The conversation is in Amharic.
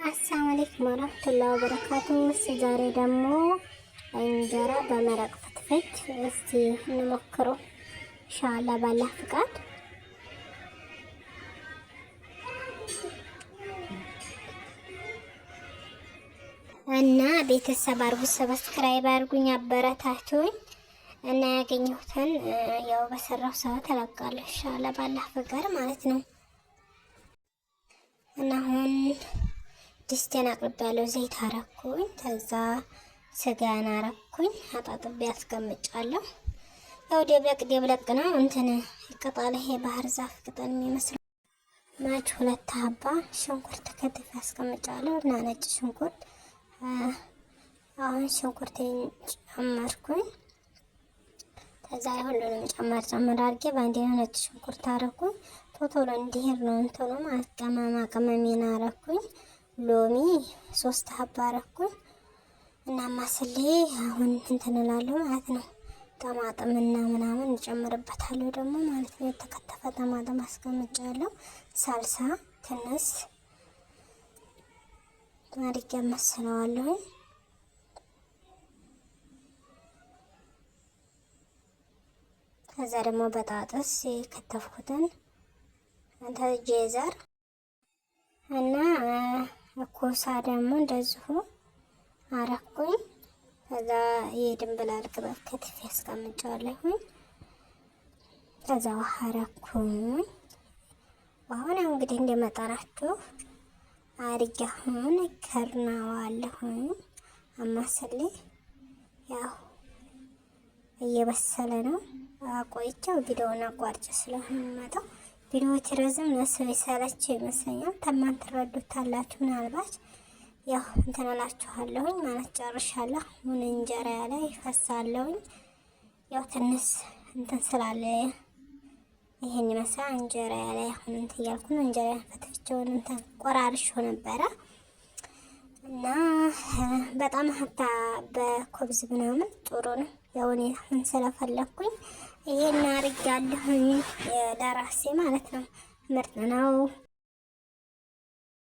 አሰላሙ አለይኩም ወራህመቱላሂ ወበረካቱ። ዛሬ ደግሞ እንጀራ በመረቅ ፍትፍት እስቲ እንሞክረው ኢንሻአላህ ባላህ ፍቃድ። እና ቤተሰብ አርጉ፣ ሰብስክራይብ አርጉኝ፣ አበረታቱኝ እና ያገኘሁትን ያው በሰራው ሰዓት እለቃለሁ ኢንሻአላህ ባላህ ፍቃድ ማለት ነው። እና አሁን ድስቴን አቅርቤያለሁ። ዘይት አረኩኝ፣ ከዛ ስጋን አረኩኝ፣ አጣጥቤ አስቀምጫለሁ። ያው ደብለቅ ነው እንትን ቅጠል፣ ይሄ ባህር ዛፍ ቅጠል የሚመስለው ማች 2 ሀባ ሽንኩርት ከትፌ አስቀምጫለሁ እና ነጭ ሽንኩርት። አሁን ሽንኩርቴን ጨመርኩኝ። ከዛ ሁሉንም ጨመር አድርጌ በአንዴ ነጭ ሽንኩርት አረኩኝ። ቶሎ እንዲሄድ ነው እንትኑ ማለት ቅመማ ቅመሜን አረኩኝ። ሎሚ 3 ሀባ አረኩኝ እና ማስሌ አሁን እንትን እላለሁ ማለት ነው። ጠማጥምና ምናምን እንጨምርበታለሁ ደግሞ ማለት ነው። የተከተፈ ጠማጥም አስቀምጫለሁ። ሳልሳ ትንስ አድርጌ አመስለዋለሁ። ከዛ ደግሞ በጣጥስ የከተፍኩትን አንተ ጄዘር እና ኮሳ ደግሞ እንደዚሁ አረኩኝ። ከዛ የድንብላል ቅባት ከትፌ አስቀምጫለሁ። ከዛ ውሃ አረኩኝ። አሁን እንግዲህ እንደመጠናችሁ አድርጌ አሁን ከርናዋለሁ። አማስሌ ያው እየበሰለ ነው። ቆይቼው ቪዲዮውን አቋርጬ ስለምመጣው ቪዲዮ ትረዝም ለሰው ይሰለች ይመስለኛል። ተማን ትረዱታላችሁ ምናልባት ያው እንትን እላችኋለሁኝ ማለት ጨርሻለሁ። አሁን እንጀራ ላይ ፈሳለሁኝ። ያው ትንሽ እንትን ስላለ ይሄን ይመስላል እንጀራ ላይ አሁን እንትን እያልኩ ነው። እንጀራ ፈትፍቼውን እንትን ቆራርሼው ነበረ እና በጣም ሀታ በኮብዝ ምናምን ጥሩ ነው። ያው እኔ አሁን ስለፈለኩኝ ይሄን አርጋለሁኝ ለራሴ ማለት ነው። ምርጥ ነው።